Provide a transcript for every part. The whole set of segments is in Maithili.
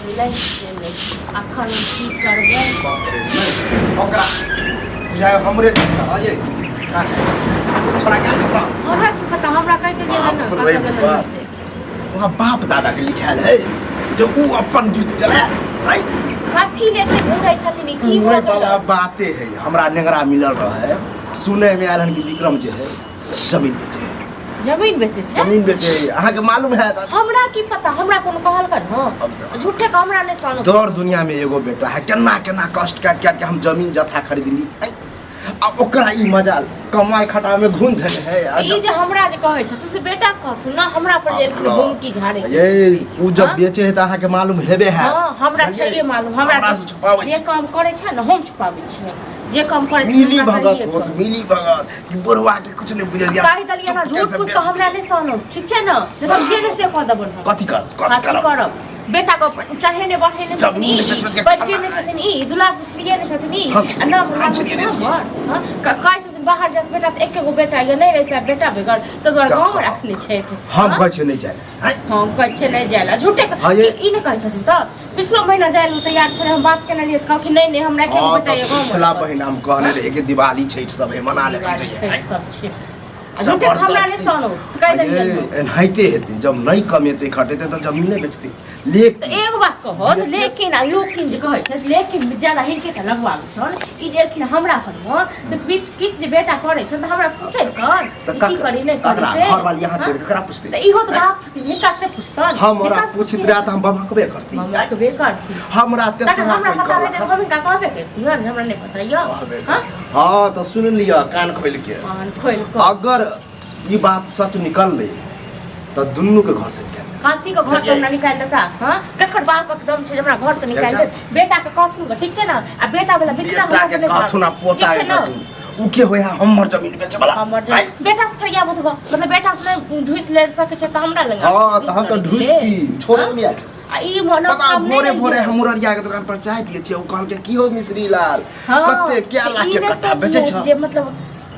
मिलै गेलै अखन की करबै ओकरा बुझाय हमरे आये छोड़ा क्या करता हमरा की पता हमरा कह के गेलै ना बाप रे कत गेलै बाप। से वहाँ बाप दादा के लिखायल है जो वो अपन गीत चला है कथी लेते घुरै छथिन ई की हो उहे गेलै वाला बाते है हमरा नेंगरा मिलल रहे सुने में आयल हन कि विक्रम जे है जमीन बेचे है जमीन बेचे छै जमीन बेचे है अहाँ के मालूम है हमरा की पता हमरा कोनो कहल कर न झूठे का हमरा ने सानो दौर दुनिया में एगो बेटा है केना केना कष्ट काट काट के हम जमीन जथा खरीदली अब ओकरा ई मजा कमाई खटा में घुन धले है ई जे हमरा जे कहै छथिन से बेटा कहथुन ना हमरा पर जे घुमकी झाड़े ये उ जब बेचे है त अहाँ के मालूम हेबे है हां हमरा छै मालूम हमरा से छुपाबै जे काम करे छै न हम छुपाबै छियै जे काम करे छै मिली भगत होत मिली भगत कि बुढ़वा के कुछ नहीं बुझल या काहे दलिया ना झूठ कुछ तो हमरा नहीं सहनो ठीक छै न से हम जे से कह देबन कथि करब बेटा को चढ़ेने बढ़ेने छथिन ई बचने छथिन ई दुलार छिड़िए ने छथिन ई ना कहै छथिन बाहर जात बेटा त एकेगो बेटा या नहीं रहता बेटा बेगर तो द्वारा गांव रखने छै हम कहै छै नहीं जाय हम कहै छै नहीं जायला झूठे ई ने कहै छथिन त पिछलो महीना जाय ल तैयार छले हम बात केना लिए त कहै नहीं नहीं हमरा एकेगो बेटा या गांव पिछला महीना हम कहने रहे कि दिवाली छठ सब है मना ले चाहिए सब छै झूठे हमरा नहीं सहनो सिकाय देलिए एनाहिते हेतै जब नहीं कमेतै खटेतै त जमीन नहीं बेचतै लेकिन एगो बात कहो लेकिन जे कहै छै लेकिन ज्यादा हिलके त लगवाब छन ई जे एखन हमरा पर म से बीच किछ जे बेटा करे छन त हमरा पूछै छन की करी नहीं करी से घर वाली यहां छोड़ ककरा पूछतै त इहो त बाप छथिन हिनका से पूछतन हमरा पूछित रहा त हम बभकबे करती बभकबे करती हमरा तेसरा हमरा पता है हम का कहबे करती हमरा नहीं पता या हां त सुन लिया कान खोल के अगर ये बात सच निकल ले तो दुन्नू के घर से निकाल काती के घर से हमरा निकाल देता हां कखर बाप एकदम छै हमरा घर से निकाल दे बेटा के कहथुन ठीक छै ना आ बेटा वाला बिकता के कहथुन आ पोता के कहथुन उ के होय हमर जमीन बेचे वाला हमर जमीन बेटा से फरिया मत मतलब बेटा से ढूस ले सके छै त हमरा लगा हां त हम तो ढूस की छोड़ मिया आ ई मनो काम भोरे भोरे हम मुररिया के दुकान पर चाय पिए छी उ कहल के की हो मिश्री लाल कते क्या लाख के कट्टा बेचे छ जे मतलब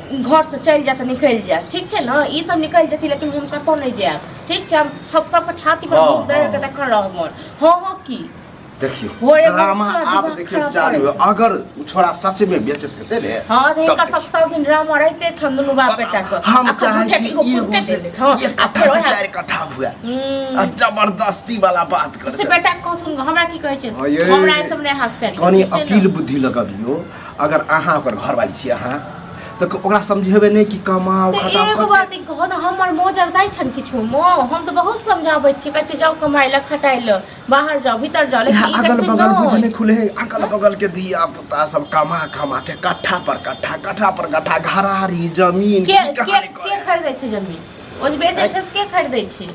घर से चल जा त निकल जा ठीक छै ना ई सब निकल जति लेकिन हम कतो नहीं जाब ठीक छै हम सब छाती पर मुंह दे के देख रहब हां की देखियो ड्रामा आप देखियो चालू अगर छोरा सच में बेचत हेते ने हां त इनका सब दिन ड्रामा रहते छन दुनु बाप बेटा को हम चाहे छी ये कट्ठा से 4 कट्ठा हुआ जबरदस्ती वाला बात कर से बेटा कहथुन हमरा की कहै छै हमरा ए सब ने हाथ पैर कनी अकील बुद्धि लगाबियो अगर अहाँ ओकर घर वाली छी अहाँ तो ओकरा समझेबे नहीं कि कमाओ खटाओ एक बात कहो त हमर मोजर दै छन किछु मो हम तो बहुत समझाबै छी कहै छै जाओ कमाइ ल खटाइ ल बाहर जाओ भीतर जाओ लेकिन अगल बगल बुझ नहीं खुले अगल बगल के दिया पुता सब कमा के कट्ठा पर कट्ठा घरारी जमीन के खरीदै छै जमीन ओ जे बेचै छै के खरीदै छै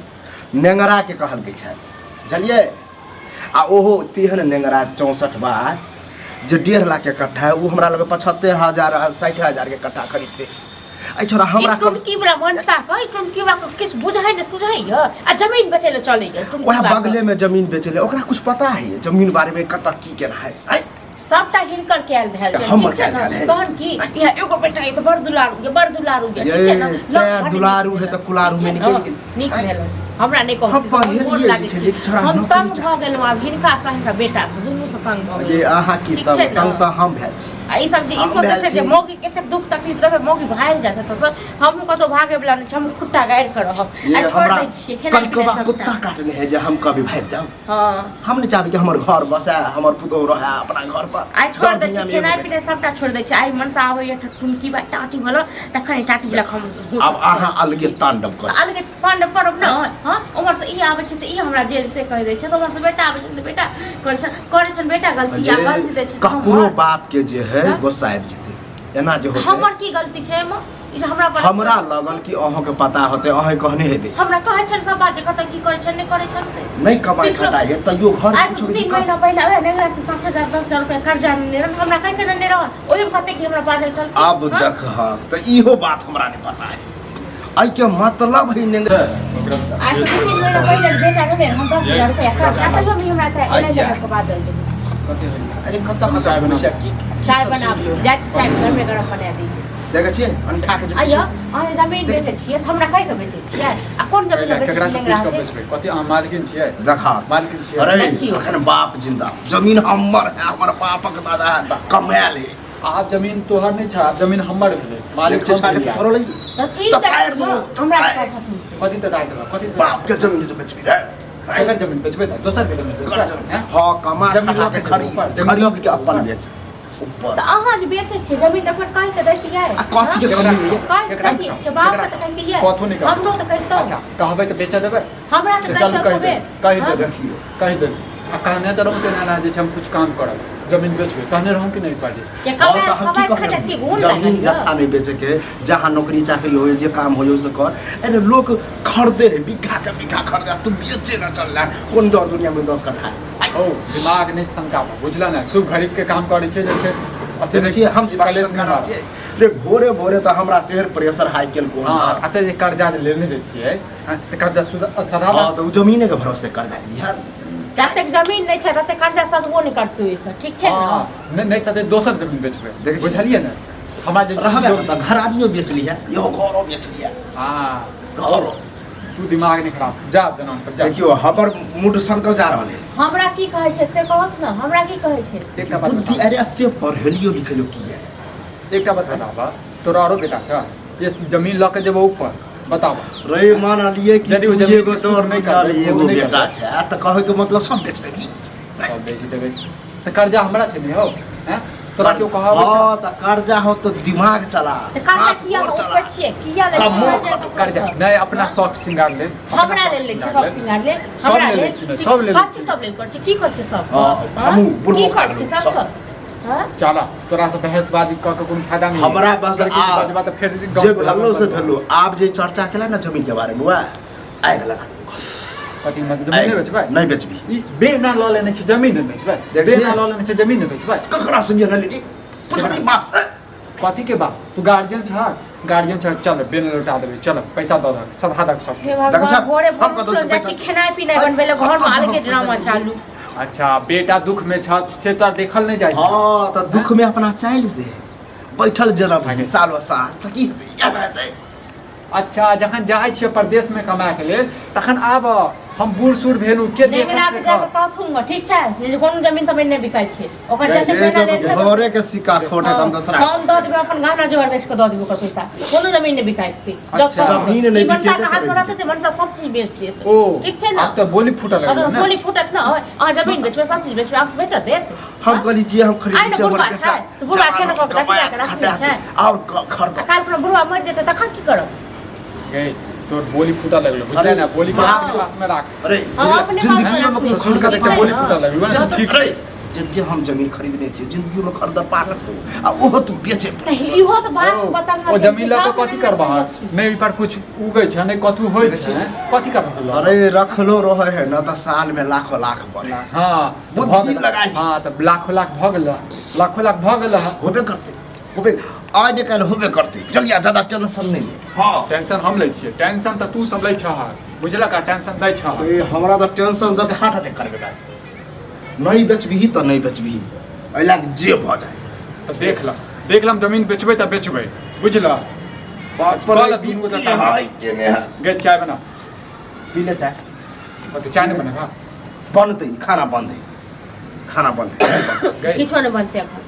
नेंगरा के कहल गई छै चलिए आ ओहो तेहन नेंगरा 64 बाज जो 1.5 लाख के कट्ठा है वो हमरा लगे 75,000 60,000 के कट्ठा खरीदते आई छोरा हमरा टुमकी बला मनसा कह टुमकी बा किछ बुझाइ न सुझाइ आ जमीन बेचे ले चले गए टुमकी ओहा बगले में जमीन बेचे ले ओकरा कुछ पता है जमीन बारे में कत की केना है आई सबटा हिनकर कैल धैल छै हमर कैल है तहन की यह एगो बेटा ई त बड़ दुलारू ठीक छै ना दुलारू है त कुलारू में निकल गेल निक भेल हमरा नहीं कहत मोर लागे छै हम तंग भ गेल आब हिनका संग बेटा से दुनू से तंग भ गेल ये आहा की तंग त हम भेल छी आ ई सब जे ई सोचे छै जे मौगी केते दुख तकलीफ रहे मौगी भाग जात त हम कतो भागे वाला नहीं हम कुत्ता गाड़ कर रहब आ छोड़ दै छी केना कुत्ता काटने है जे हम कभी भाग जाओ हां हम नहीं चाहबे कि हमर घर बसे हमर पुतो रहे अपना घर पर आई छोड़ दै छी केना पिने सबटा छोड़ दै छी आई मनसा आबै या टुनकी बा टाटी भलो तखन टाटी वाला हम अब आहा अलगे तांडव कर अलगे तांडव करब न हां उमर से ई आबै छै त ई हमरा जेल से कह दै छै त उमर से बेटा आबै छै त बेटा करे छन बेटा गलती या गलती दै छै ककरो बाप के जे है गोसाइब जेते एना जे होते हमर की गलती छै म ई हमरा पर हमरा लगल कि अहाँ के पता होते अहाँ कहने हेबे हमरा कहै छन सब बात जे कत की करे छन नहीं करे छन से नहीं कमाई खटाई है तइयो घर आज 3 महीना पहले ओए नेगरा से 7000 10,000 रुपया कर्जा लेने हमरा कह के नहीं रहन ओही कते कि हमरा बाजल चल अब देख हां त इहो बात हमरा नहीं पता है आई के मतलब है नेंगरा आज 3 महीना पहले बेटा के हम 10,000 रुपया कर्जा तइयो भी हमरा त 11,000 के बादल दे अरे कत चाय बना चाय बना जा चाय घर में गरम बना दी देखै छियै अंठा के आइयो अहाँ जमीन बेचै छियै हमरा कहि के बेचै छियै आ कोन जमीन बेचै केकरा से छियै पूछ के बेचबै कथि अहाँ मालकिन छियै देखा मालकिन छियै अरे देखियो। अखन बाप जिंदा जमीन हमर है हमर बापक दादा है कमायल है आप जमीन तोहर नहीं छ आप जमीन हमर भेलै मालिक देख छाके हम थोड़ा लगी त ई तो त काट दो, तो हमरा काट। का छथिन से कथि त दाइ देबा कथि बाप के जमीन तो बेचबी रे एकर जमीन बेचबै त दोसर के जमीन बेचबै हैं? हाँ कमा जमीन खटा लऽ के के खरीद ऊपर, जमीन खरीद लऽ के अपन बेच ऊपर त अहाँ जे बेचै छियै जमीन त कोन कहि के दैतियै आ कथी के केकरा जमीन कहि केकरा कथी के बाप के त कहि के ये कथु नहीं कहबै। हमरो त कहितो अच्छा कहबै त बेच देबै हमरा त चल कहि दे कहि दे देखियो कहि दे आ कहने त रहू तेना ना जे छै हम कुछ काम करब जमीन बेचबै कहने रहूं कि नहीं पाजे के और कमाई तो हम की कमाई खटे की कहब गुण जमीन लगे जथा नहीं बेचे के जहाँ नौकरी चाकरी हो जे काम हो से कर अरे लोग खरीदे है बिघा के बिघा खरीदे तू बेचे ना चल रहा कौन दौर दुनिया में 10 कट्ठा है ओ दिमाग नहीं शंका बुझला ना शुभ घड़ी के काम करै छै जे छै अथी देखै छियै हम दिमाग कलेश से नहीं कर मारब। छियै रे भोरे भोरे तो हमरा तेहर प्रेशर हाई केल को हाँ अते जे कर्जा जे लेने जे छियै हाँ, त कर्जा सदा हां तो जमीने के भरोसे कर्जा लिया जब तक जमीन नहीं छै तब तक कर्जा सदबो नहीं करतै ओइसे ठीक छै हाँ, ने नहीं सते दोसर जमीन बेचबै देखै छियै। बुझलियै ना हमरा जे रहबे त घरानियो बेच लिया यो घरो बेच लिया हाँ घरो तू दिमाग नहीं खराब जा दनान पर जा देखियो हमर मूड संकल जा रहल है हमरा की कहै छै से कहत न हमरा की कहै छै एकटा बात बुद्धि बता। अरे अते पढ़लियो लिखलियो की है एकटा बात बताबा तोरा आरो बेटा छ ये जमीन लऽ के जेबो ऊपर बताबा रे मान लिए कि यदि तू ओ जमीन एगो के तोर सूट नहीं नहीं करबै, एगो वो नहीं बेटा करबै। छै त कहे के मतलब सब बेच देबी सब बेच देबै त कर्जा हमरा छै ने हो हैं तोरा क्यों कहब हां त कर्जा हो तो दिमाग चला त कर्जा हाथ किया गोर ऊपर छियै किया ले कमो छियै कर्जा नहीं अपना शौक श्रृंगार ले हमरा लेल लै छी सब सिंगार ले सब हमरा ले ले लै छी ने, सब ले लै छी। सब लेल कर छी की कर छी सब हाँ, हमहूँ बुढ़बो की कर कर छी लेबै, सब सब। हां चला तोरा से बहसबाजी क के कोनो फायदा नहीं हमरा बस अगर किछु आ बाजबा त फिर जे भेलो से भेलो आप जे चर्चा केला ना जमीन के बारे में वह आग लगा देबो कथी मतलब जमीन नहीं बेचबै नहीं बेचबी ई बेना लऽ लेने छै जमीन नहीं बेचबै देख छियै। बेना लऽ लेने छै जमीन नहीं बेचबै ककरा संगे न लेटी पुछनी बाप से कथी के बात तू गार्जियन छ गार्जियन छ चल बेन लौटा देबै चल पैसा दऽ दे सधा दक सब हे देखो छा, भगवान भोरे हम भोरे कतौ से उठल पैसा- जाइ छी खेनाइ पिनाइ बनबै ले घर में कतौ से अलगे हम ड्रामा पैसा- चालू अच्छा बेटा दुख में छ से तो देखल नहीं जाइ छै हां त दुख में अपना चाइल्ड से बैठल जरा भाई साल साल त की याद आते अच्छा जखन जाइ छियै परदेश में कमाए के लेल तखन आब हम बूढ़ सूढ़ भेलू के देख लेकिन आके जाके कहथुन ठीक छै जे कोनो जमीन तमीन नहि बिकाइ छै ओकर जते ये पैसा लेल जब छै घरे के सिक्का खोटे त हम दूसरा हम दऽ देबै अपन गहना जेवर बेच के दऽ देबै ओकर पैसा कोनो जमीन नहि बिकाइ अच्छा, जमीन नहि बिकेतै बिकाइ तऽ हाथ बिकेतै। रहतै तऽ मनसा सब चीज बेच देत ओ ठीक छै ने अब तो बोली फूटल अब लगलै तो ना बोली फूटत ना अहाँ जमीन बेचबै सब चीज बेचबै आप बेच देत हम कहली जे हम खरीद आइ ने छै हमर बुढ़वा बेटा छै, तऽ बुढ़वा के ने कहब, कमाया रखिया के रखने खटा छै। और खरीद आ काल्हि खुना बुढ़वा मरि जेतै तखन की करब गई तो बोली फूटल लगलो बुझले अरे, ना बोली के बाप अपने पास में राख अरे हम अपने जिंदगी पास में रखने खुद का छी। देखते बोली हाँ। फूटल लगलो जब ठीक अरे जे हम जमीन खरीदने छी जिंदगी में खरीद पालक तो आ ओहो तू बेचे तऽ इहो तऽ बात पता ओ जमीन लऽ के कथी करबा नहीं पर कुछ उगै छै नहीं कथू होय छै कथी करबा अरे रखलो रहे है न त साल में लाखों लाख बढ़े हां बुद्धि लगाई। हां त लाखों लाख भ गेल लाखों लाख भ गेल होबे करते होबे आज ने कल होबे करते चलिए ज्यादा टेंशन नहीं है हां टेंशन हम लै छियै टेंशन त तू सब लै छह बुझला का टेंशन दै छह ए हमरा तो टेंशन दे के हार्ट अटैक करबे बात नहीं बेचबी तो नहीं बेचबी अइला जे भ जाए त देख लम जमीन बेचबै त बेचबै बुझला बात कल दिन को की हाय केने है गए चाय बना पी ले चाय तो चाय नहीं बनेगा बनते खाना बंद है खाना बंद है गए किछो नहि बनतै एखन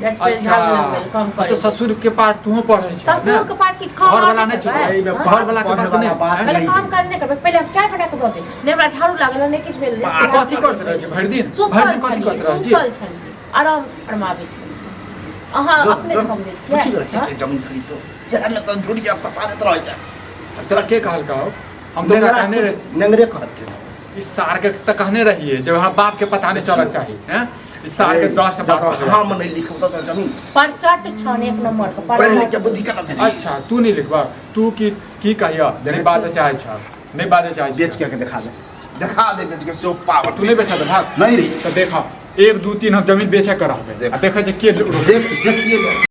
गैस पे अच्छा झाड़ू लग गेल कम तो करे ससुर के पास तू पढ़ै छै ससुर के पास किछु खाओ घर वाला नहीं करबै। छुपै में घर वाला के बात नहीं बात पहिले नहीं काम काज नहि करबै पहिले चाय बना के दऽ दे नहि हमरा झाड़ू लागल नहि किछु भेल आ कथी करते रहै छै भरि दिन कथी करते रहै छै सुतल छली आराम फरमाबै छी अहाँ अपने कम दै कुछ छियै करते थे जमीन खरीद तो यार में तो झुड़िया फसाते रह जाए तोरा के कहल कहो हम तो कहने रहे नंगरे कहते इस सार के त कहने रहिए जब हम बाप के पता नहीं चलत चाहिए हैं इस सार के 10 के बात जब हम नहीं लिखब तो जमीन परचट छन एक नंबर के पढ़ लिख के बुद्धि का था अच्छा तू नहीं लिखबा तू की कहिया नहीं बात चाहे छ नहीं बात चाहे बेच के दिखा दे बेच के सो पावर तू नहीं बेचा दे भाग नहीं रे तो देखा 1 2 3 हम जमीन बेचे कर रहबे देख। आ देखे छै के देखिए